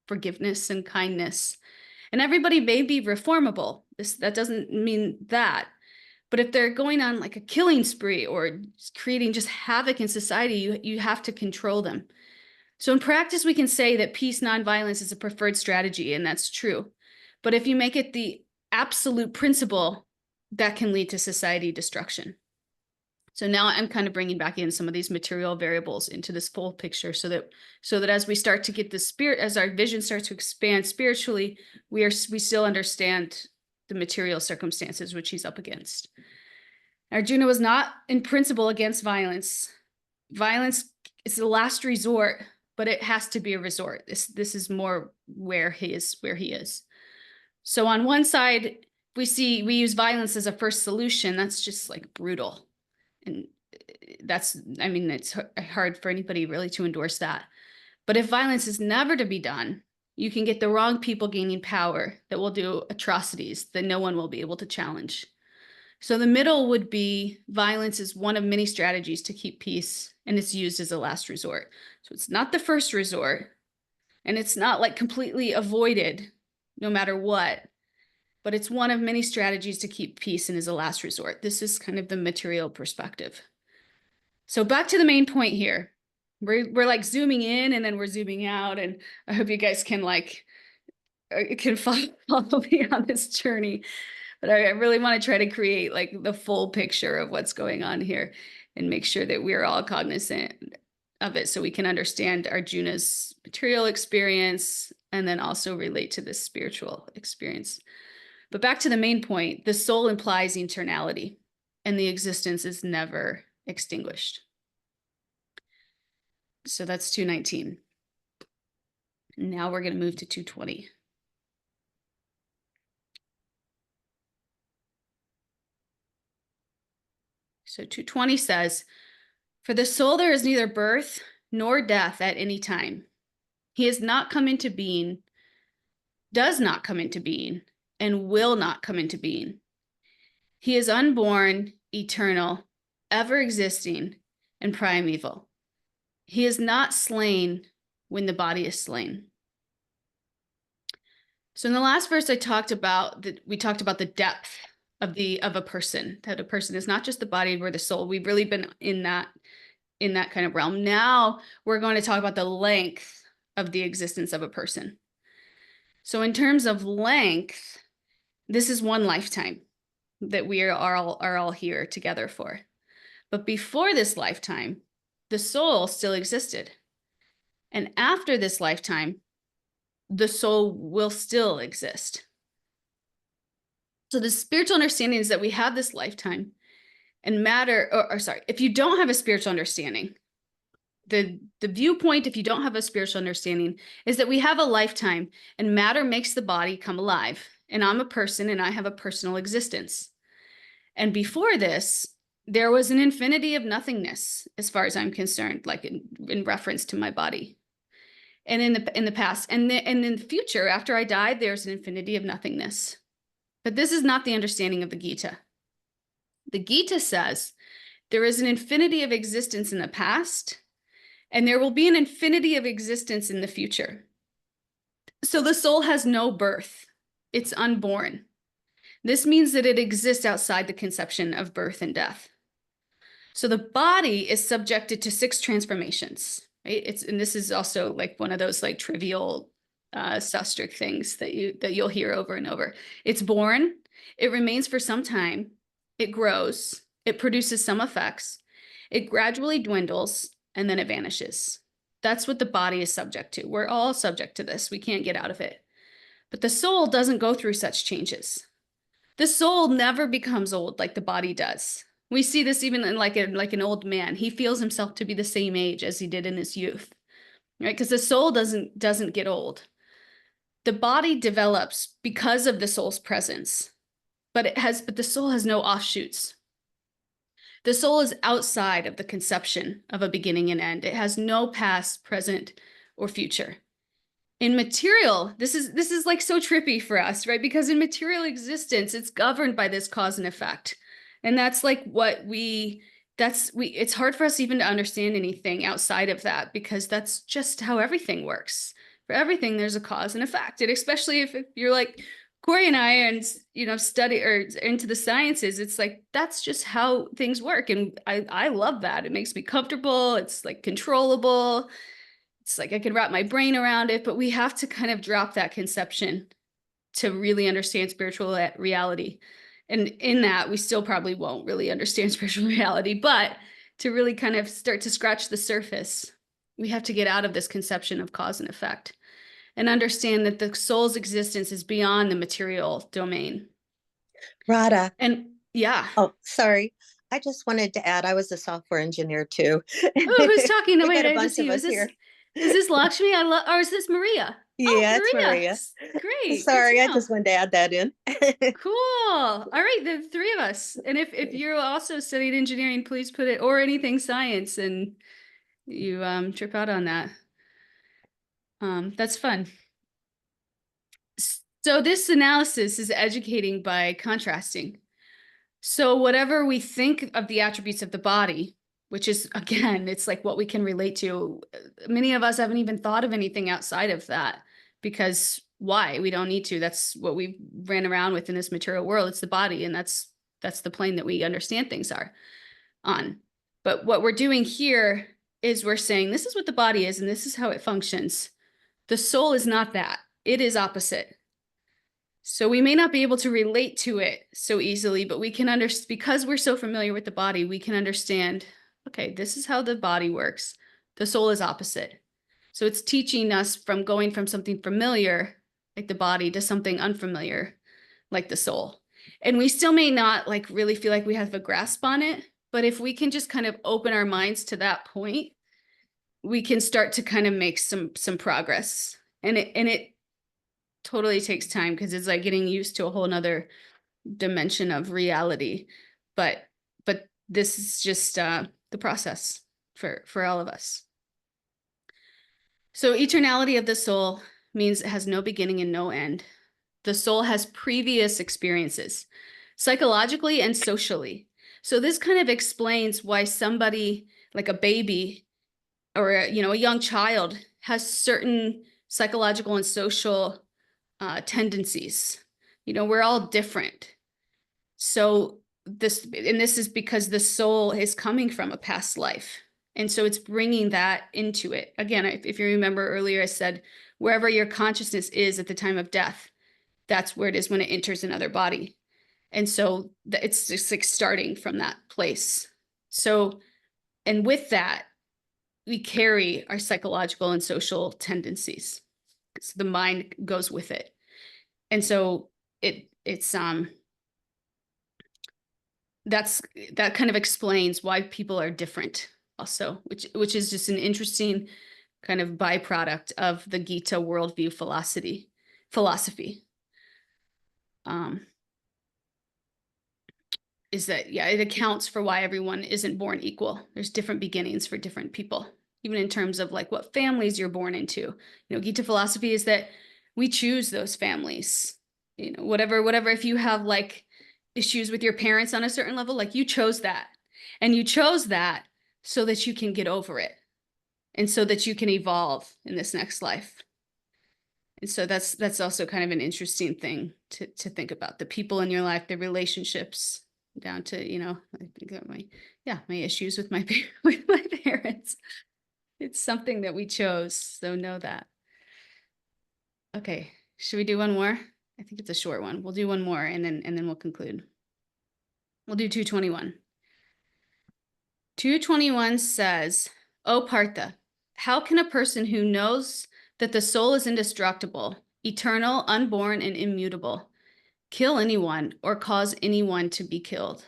forgiveness and kindness. And everybody may be reformable. That doesn't mean that. But if they're going on like a killing spree or creating just havoc in society, you have to control them. So in practice, we can say that peace, nonviolence is a preferred strategy, and that's true. But if you make it the absolute principle, that can lead to society destruction. So now I'm kind of bringing back in some of these material variables into this full picture so that as we start to get the spirit, as our vision starts to expand spiritually, we still understand the material circumstances which he's up against. Arjuna was not in principle against violence. Violence is the last resort, but it has to be a resort. This is more where he is. So on one side, we use violence as a first solution. That's just like brutal. And it's hard for anybody really to endorse that. But if violence is never to be done, you can get the wrong people gaining power that will do atrocities that no one will be able to challenge. So the middle would be violence is one of many strategies to keep peace, and it's used as a last resort. So it's not the first resort, and it's not like completely avoided no matter what, but it's one of many strategies to keep peace and is a last resort. This is kind of the material perspective. So back to the main point here. We're like zooming in and then we're zooming out, and I hope you guys can follow me on this journey. But I really want to try to create like the full picture of what's going on here and make sure that we're all cognizant of it so we can understand Arjuna's material experience and then also relate to this spiritual experience. But back to the main point, the soul implies eternality and the existence is never extinguished. So that's 219. Now we're going to move to 220. So 220 says, for the soul there is neither birth nor death at any time. He has not come into being, does not come into being, and will not come into being He is unborn, eternal, ever existing, and primeval. He is not slain when the body is slain. So in the last verse, we talked about the depth of a person, that a person is not just the body, we're the soul. We've really been in that kind of realm. Now we're going to talk about the length of the existence of a person. So in terms of length, this is one lifetime that we are all here together for. But before this lifetime, the soul still existed. And after this lifetime, the soul will still exist. So the spiritual understanding is that we have this lifetime, and matter, or sorry, if you don't have a spiritual understanding, the viewpoint, if you don't have a spiritual understanding, is that we have a lifetime and matter makes the body come alive. And I'm a person and I have a personal existence. And before this, there was an infinity of nothingness, as far as I'm concerned, like in reference to my body. And in the past, and in the future, after I died, there's an infinity of nothingness. But this is not the understanding of the Gita. The Gita says there is an infinity of existence in the past, and there will be an infinity of existence in the future. So the soul has no birth. It's unborn. This means that it exists outside the conception of birth and death. So the body is subjected to 6 transformations, right? And this is also like one of those like trivial sastric things that you'll hear over and over. It's born, it remains for some time, it grows, it produces some effects, it gradually dwindles, and then it vanishes. That's what the body is subject to. We're all subject to this. We can't get out of it. But the soul doesn't go through such changes. The soul never becomes old like the body does. We see this even in like an old man. He feels himself to be the same age as he did in his youth, right? Because the soul doesn't get old. The body develops because of the soul's presence, but the soul has no offshoots. The soul is outside of the conception of a beginning and end. It has no past, present, or future. In material, this is like so trippy for us, right? Because in material existence, it's governed by this cause and effect. And that's like it's hard for us even to understand anything outside of that, because that's just how everything works. For everything, there's a cause and effect. And especially if you're like Corey and I, and study or into the sciences, it's like that's just how things work. And I love that. It makes me comfortable. It's like controllable. It's like I can wrap my brain around it, but we have to kind of drop that conception to really understand spiritual reality. And in that, we still probably won't really understand spiritual reality, but to really kind of start to scratch the surface, we have to get out of this conception of cause and effect and understand that the soul's existence is beyond the material domain.
Radha.
And yeah.
Oh, sorry. I just wanted to add, I was a software engineer too.
Oh, who's talking? No,
We
wait,
got a
I
bunch
just see
of
you.
us here.
Is this Lakshmi? Or is this Maria?
Yeah,
oh,
it's Maria.
Great. Good
Sorry,
to
I
know.
just wanted to add that in.
Cool. All right, the 3 of us. And if you're also studying engineering, please put it, or anything science, and you trip out on that. That's fun. So this analysis is educating by contrasting. So whatever we think of the attributes of the body, which is, again, it's like what we can relate to. Many of us haven't even thought of anything outside of that, because why? We don't need to. That's what we ran around with in this material world. It's the body, and that's the plane that we understand things are on. But what we're doing here is we're saying this is what the body is, and this is how it functions. The soul is not that. It is opposite. So we may not be able to relate to it so easily, but we can understand, because we're so familiar with the body, we can understand, okay, this is how the body works. The soul is opposite. So it's teaching us from going from something familiar, like the body, to something unfamiliar, like the soul. And we still may not like really feel like we have a grasp on it, but if we can just kind of open our minds to that point, we can start to kind of make some progress. And it totally takes time, because it's like getting used to a whole nother dimension of reality. But this is just the process for all of us. So eternality of the soul means it has no beginning and no end. The soul has previous experiences. psychologically and socially. So this kind of explains why somebody like a baby or a young child has certain psychological and social tendencies. We're all different. So this is because the soul is coming from a past life. And so it's bringing that into it. Again, if you remember earlier, I said, wherever your consciousness is at the time of death, that's where it is when it enters another body. And so it's just like starting from that place. So, and with that, we carry our psychological and social tendencies. So the mind goes with it. And so that kind of explains why people are different also, which is just an interesting kind of byproduct of the Gita worldview philosophy. Is that, it accounts for why everyone isn't born equal. There's different beginnings for different people, even in terms of like what families you're born into. Gita philosophy is that we choose those families. Whatever, if you have like issues with your parents on a certain level, like you chose that. And you chose that so that you can get over it. And so that you can evolve in this next life. And so that's also kind of an interesting thing to think about. The people in your life, the relationships, down to, I think my issues with my with my parents. It's something that we chose, so know that. Okay, should we do one more? I think it's a short one. We'll do one more and then we'll conclude. We'll do 221. 221 says, "O Partha, how can a person who knows that the soul is indestructible, eternal, unborn, and immutable, kill anyone or cause anyone to be killed?"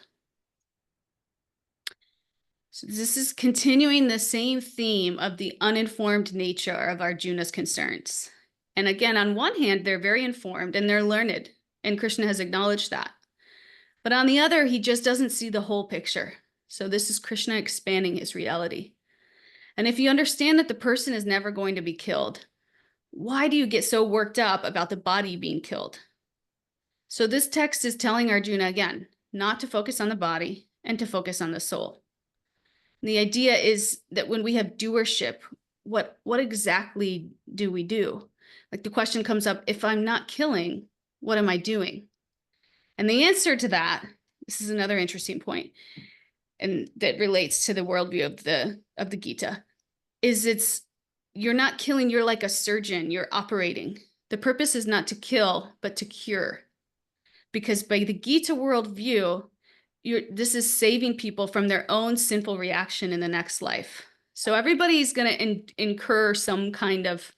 So this is continuing the same theme of the uninformed nature of Arjuna's concerns. And again, on one hand, they're very informed and they're learned, and Krishna has acknowledged that. But on the other, he just doesn't see the whole picture. So this is Krishna expanding his reality. And if you understand that the person is never going to be killed, why do you get so worked up about the body being killed? So this text is telling Arjuna again, not to focus on the body and to focus on the soul. And the idea is that when we have doership, what exactly do we do? Like the question comes up, if I'm not killing, what am I doing? And the answer to that, this is another interesting point, and that relates to the worldview of the Gita, is you're not killing, you're like a surgeon, you're operating. The purpose is not to kill, but to cure. Because by the Gita worldview, this is saving people from their own sinful reaction in the next life. So everybody's going to incur some kind of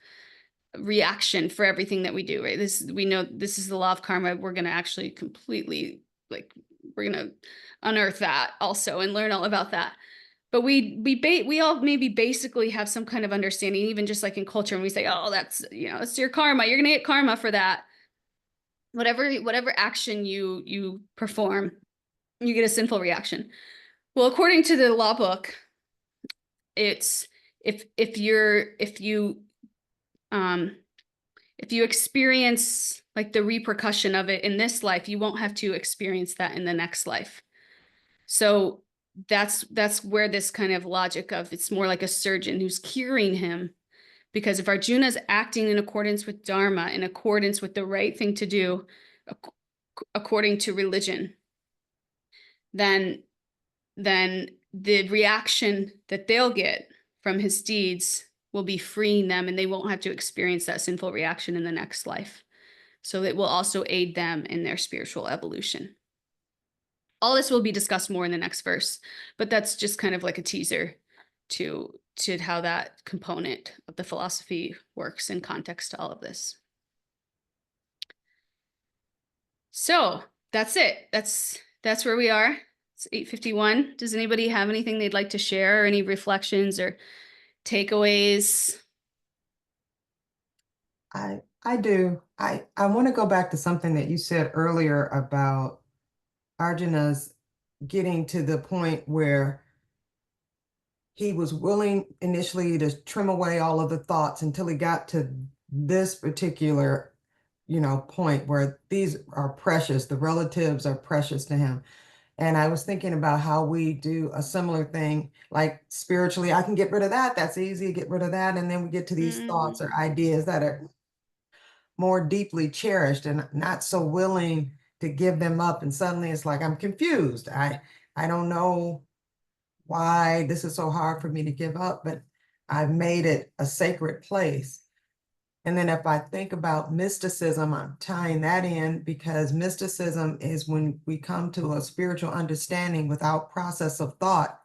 reaction for everything that we do, right? We know this is the law of karma. We're going to actually completely, we're going to unearth that also and learn all about that. But we all maybe basically have some kind of understanding, even just like in culture, and we say, oh, that's, it's your karma. You're going to get karma for that. Whatever action you perform, you get a sinful reaction. Well, according to the law book, it's if you experience like the repercussion of it in this life, you won't have to experience that in the next life. So that's where this kind of logic of it's more like a surgeon who's curing him, because if Arjuna is acting in accordance with Dharma, in accordance with the right thing to do, according to religion, then the reaction that they'll get from his deeds will be freeing them, and they won't have to experience that sinful reaction in the next life. So it will also aid them in their spiritual evolution. All this will be discussed more in the next verse, but that's just kind of like a teaser to how that component of the philosophy works in context to all of this. So that's it. That's where we are. It's 8:51. Does anybody have anything they'd like to share, or any reflections or takeaways?
I do. I want to go back to something that you said earlier about Arjuna's getting to the point where he was willing initially to trim away all of the thoughts until he got to this particular point where these are precious, the relatives are precious to him. And I was thinking about how we do a similar thing, like spiritually, I can get rid of that. That's easy to get rid of that. And then we get to these thoughts or ideas that are more deeply cherished and not so willing to give them up. And suddenly it's like, I'm confused. I don't know why this is so hard for me to give up, but I've made it a sacred place. And then if I think about mysticism, I'm tying that in because mysticism is when we come to a spiritual understanding without process of thought,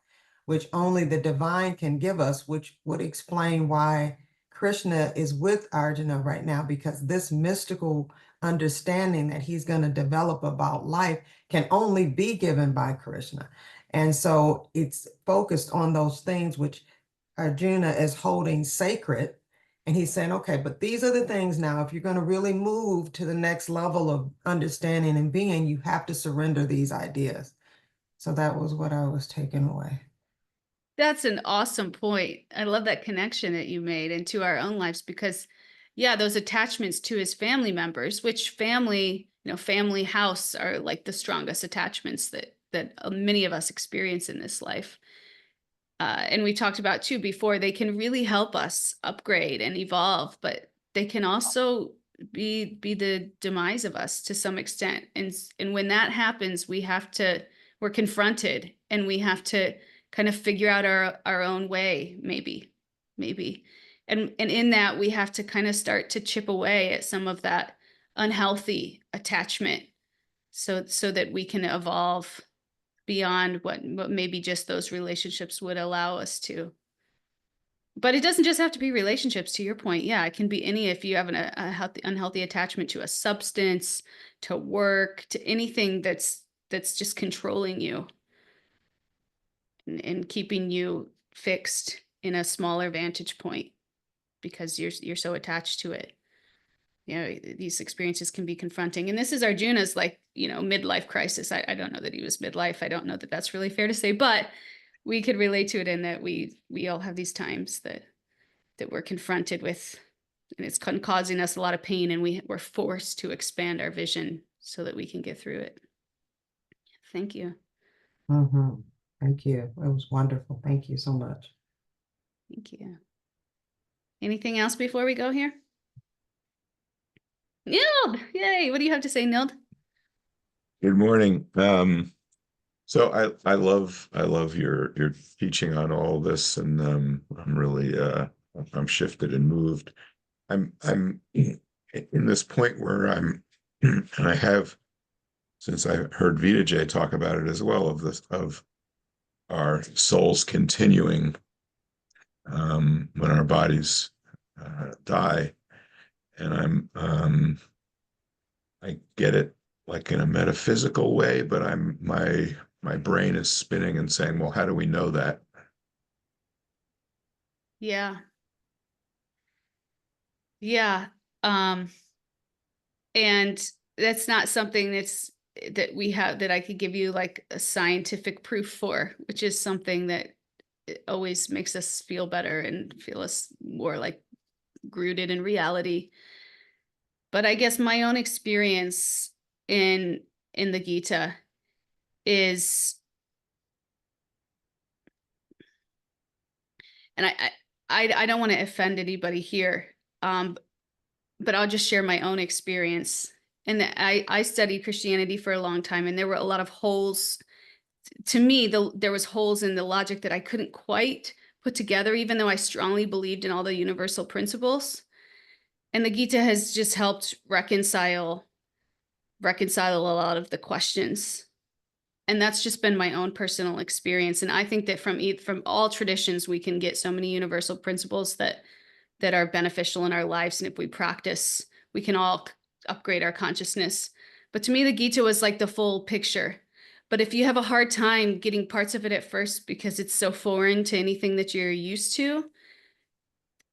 which only the divine can give us, which would explain why Krishna is with Arjuna right now, because this mystical understanding that he's going to develop about life can only be given by Krishna. And so it's focused on those things which Arjuna is holding sacred. And he's saying, okay, but these are the things now, if you're going to really move to the next level of understanding and being, you have to surrender these ideas. So that was what I was taking away.
That's an awesome point. I love that connection that you made into our own lives because, yeah, those attachments to his family members, which family, family house are like the strongest attachments that many of us experience in this life. And we talked about too before, they can really help us upgrade and evolve, but they can also be the demise of us to some extent. And when that happens, we're confronted and we have to kind of figure out our own way, maybe. And in that, we have to kind of start to chip away at some of that unhealthy attachment so that we can evolve beyond what maybe just those relationships would allow us to. But it doesn't just have to be relationships, to your point. Yeah, it can be if you have a unhealthy attachment to a substance, to work, to anything that's just controlling you and keeping you fixed in a smaller vantage point because you're so attached to it. These experiences can be confronting. And this is Arjuna's midlife crisis. I don't know that he was midlife. I don't know that that's really fair to say, but we could relate to it in that we all have these times that we're confronted with, and it's causing us a lot of pain, and we're forced to expand our vision so that we can get through it. Thank you.
Thank you. It was wonderful. Thank you so much.
Thank you. Anything else before we go here? Nild, yay! What do you have to say, Nild?
Good morning. So I love your teaching on all this, and I'm really I'm shifted and moved. I'm in this point where I'm, and I have, since I heard Vijay talk about it as well, of our souls continuing when our bodies die, and I get it like in a metaphysical way, but my brain is spinning and saying, well, how do we know that?
Yeah. And that's not something that we have that I could give you like a scientific proof for, which is something that it always makes us feel better and feel us more like rooted in reality. But I guess my own experience in the Gita is, and I don't want to offend anybody here, but I'll just share my own experience. And I studied Christianity for a long time, and there were a lot of holes. To me, there was holes in the logic that I couldn't quite put together, even though I strongly believed in all the universal principles. And the Gita has just helped reconcile a lot of the questions. And that's just been my own personal experience. And I think that from all traditions, we can get so many universal principles that are beneficial in our lives. And if we practice, we can all upgrade our consciousness. But to me, the Gita was like the full picture. But if you have a hard time getting parts of it at first because it's so foreign to anything that you're used to,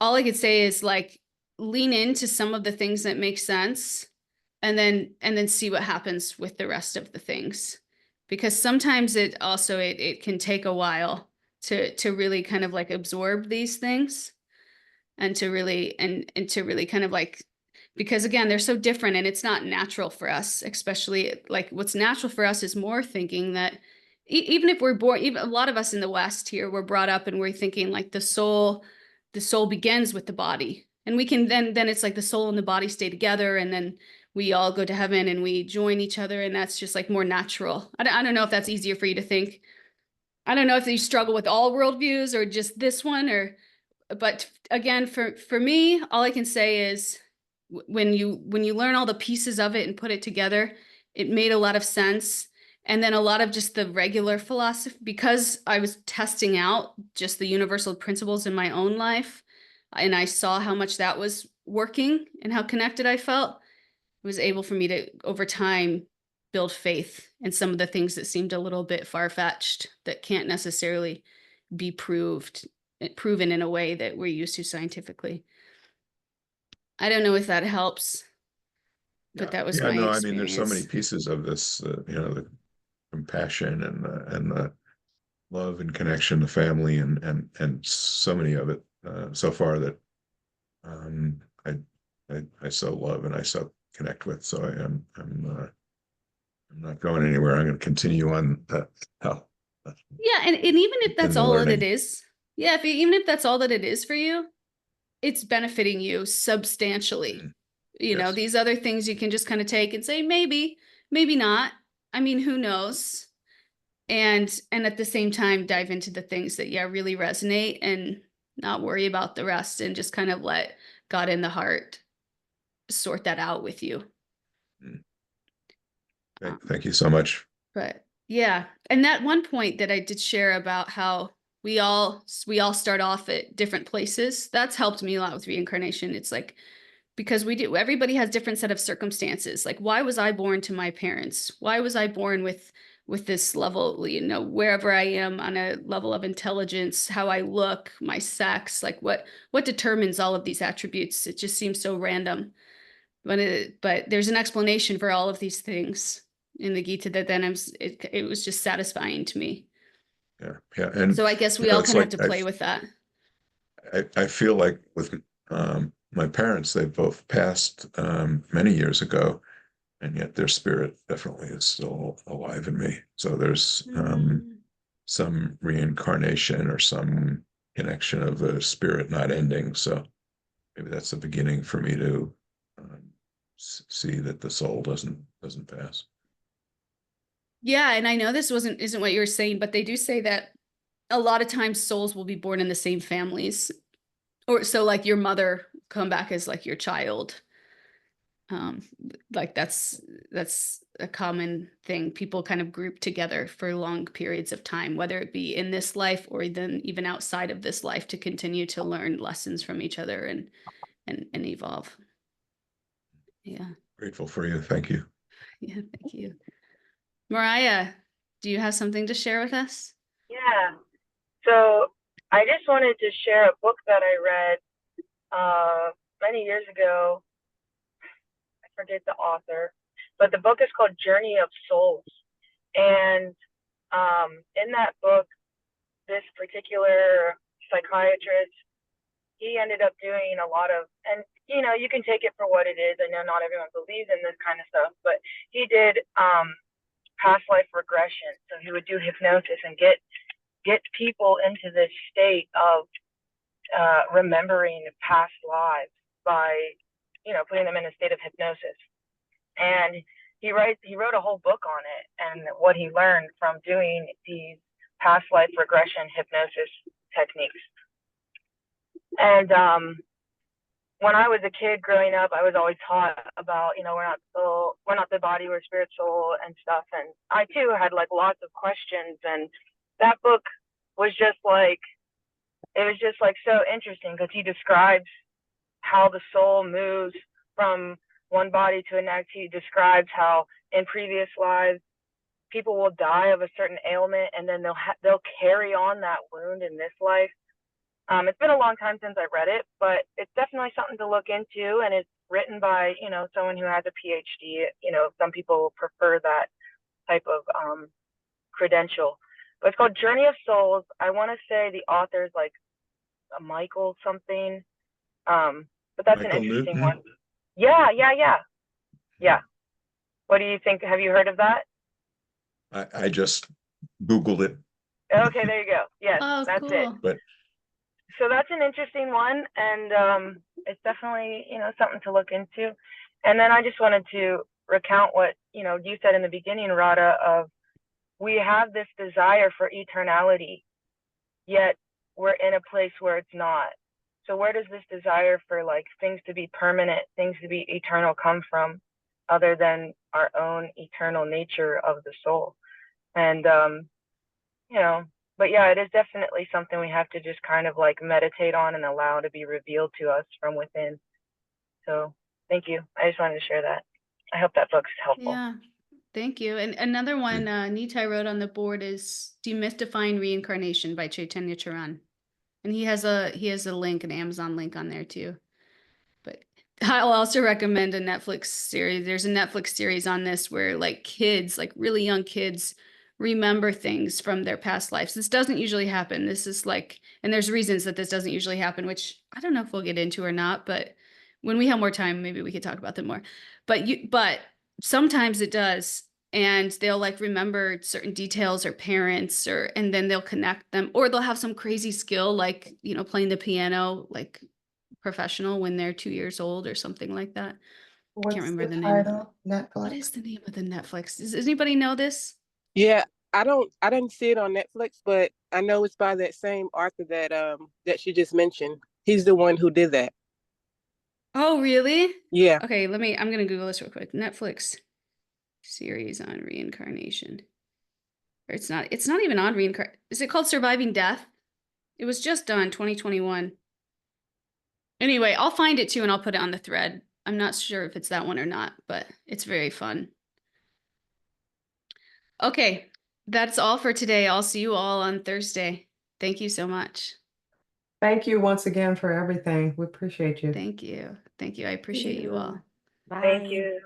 all I could say is like lean into some of the things that make sense and then see what happens with the rest of the things. Because sometimes it can take a while to really kind of like absorb these things and to really kind of like because again, they're so different and it's not natural for us, especially like what's natural for us is more thinking that even if we're born, even a lot of us in the West here, we're brought up and we're thinking like the soul begins with the body. And we can then it's like the soul and the body stay together and then we all go to heaven and we join each other. And that's just like more natural. I don't know if that's easier for you to think. I don't know if you struggle with all worldviews or just this one but again, for me, all I can say is when you learn all the pieces of it and put it together, it made a lot of sense. And then a lot of just the regular philosophy, because I was testing out just the universal principles in my own life, and I saw how much that was working and how connected I felt, it was able for me to, over time, build faith in some of the things that seemed a little bit far-fetched that can't necessarily be proven in a way that we're used to scientifically. I don't know if that helps, but that was my
no,
experience.
I mean, there's so many pieces of this, you know, the compassion and the love and connection to family and so many of it so far that I so love and I so connect with. So I'm not going anywhere. I'm going to continue on that.
Yeah, and even if that's
the
all that
learning.
it is, yeah, even if that's all that it is for you, it's benefiting you substantially. You know,
Yes.
these other things you can just kind of take and say, maybe, maybe not. I mean, who knows? And at the same time, dive into the things that, yeah, really resonate and not worry about the rest and just kind of let God in the heart sort that out with you.
Thank you so much.
But yeah, and that one point that I did share about how we all start off at different places, that's helped me a lot with reincarnation. It's like, because everybody has different set of circumstances. Like, why was I born to my parents? Why was I born with this level, you know, wherever I am on a level of intelligence, how I look, my sex, like what determines all of these attributes? It just seems so random. But there's an explanation for all of these things in the Gita that then it was just satisfying to me.
Yeah. And
So I guess we
you know,
all
it's
kind of
like
have to play with that.
I feel like with my parents, they both passed many years ago, and yet their spirit definitely is still alive in me. So there's some reincarnation or some connection of the spirit not ending. So maybe that's the beginning for me to see that the soul doesn't pass.
Yeah, and I know this isn't what you were saying, but they do say that a lot of times souls will be born in the same families. Or so like your mother come back as like your child. Like that's a common thing. People kind of group together for long periods of time, whether it be in this life or then even outside of this life, to continue to learn lessons from each other and evolve. Yeah.
Grateful for you. Thank you.
Yeah, thank you. Mariah, do you have something to share with us?
Yeah. So I just wanted to share a book that I read many years ago. I forget the author, but the book is called Journey of Souls. And in that book, this particular psychiatrist, he ended up doing a lot of, and you know, you can take it for what it is. I know not everyone believes in this kind of stuff, but he did past life regression. So he would do hypnosis and get people into this state of remembering past lives by, you know, putting them in a state of hypnosis. And he wrote a whole book on it and what he learned from doing these past life regression hypnosis techniques. And when I was a kid growing up, I was always taught about, you know, we're not the body, we're spirit, soul, and stuff. And I too had like lots of questions. And that book was just like, it was just like so interesting because he describes how the soul moves from one body to the next. He describes how in previous lives people will die of a certain ailment and then they'll carry on that wound in this life. It's been a long time since I read it, but it's definitely something to look into, and it's written by, you know, someone who has a PhD. You know, some people prefer that type of credential, but it's called Journey of Souls. I want to say the author is like Michael something, but that's
Michael
an interesting
Newton.
one. Yeah. Yeah. What do you think? Have you heard of that?
I just Googled it,
Okay, there you go. Yes,
Oh,
that's it.
cool.
but
So that's an interesting one, and it's definitely, something to look into. And then I just wanted to recount what, you said in the beginning, Radha, of we have this desire for eternality, yet we're in a place where it's not. So where does this desire for like things to be permanent, things to be eternal come from, other than our own eternal nature of the soul? And but yeah, it is definitely something we have to just kind of like meditate on and allow to be revealed to us from within. So thank you. I just wanted to share that. I hope that book's helpful.
Yeah. Thank you. And another one Nitai wrote on the board is Demystifying Reincarnation by Chaitanya Charan. And he has a link, an Amazon link on there too. But I'll also recommend a Netflix series. There's a Netflix series on this where like kids, like really young kids, remember things from their past lives. This doesn't usually happen. This is like, and there's reasons that this doesn't usually happen, which I don't know if we'll get into or not, but when we have more time, maybe we could talk about them more. But sometimes it does. And they'll like remember certain details or parents and then they'll connect them, or they'll have some crazy skill, like, playing the piano, like professional when they're 2 years old or something like that.
What's
Can't remember
the
the name of it.
title? Netflix?
What is the name of the Netflix? Does anybody know this?
Yeah, I didn't see it on Netflix, but I know it's by that same author that she just mentioned. He's the one who did that.
Oh, really?
Yeah.
Okay, I'm gonna Google this real quick. Netflix series on reincarnation. Or it's not even on reincarnation. Is it called Surviving Death? It was just done 2021. Anyway, I'll find it too and I'll put it on the thread. I'm not sure if it's that one or not, but it's very fun. Okay, that's all for today. I'll see you all on Thursday. Thank you so much.
Thank you once again for everything. We appreciate you.
Thank you. Thank you. I appreciate you all.
Thank
Bye.
you.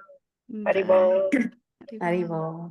Bye.
Haribol.
Haribol.
Haribol.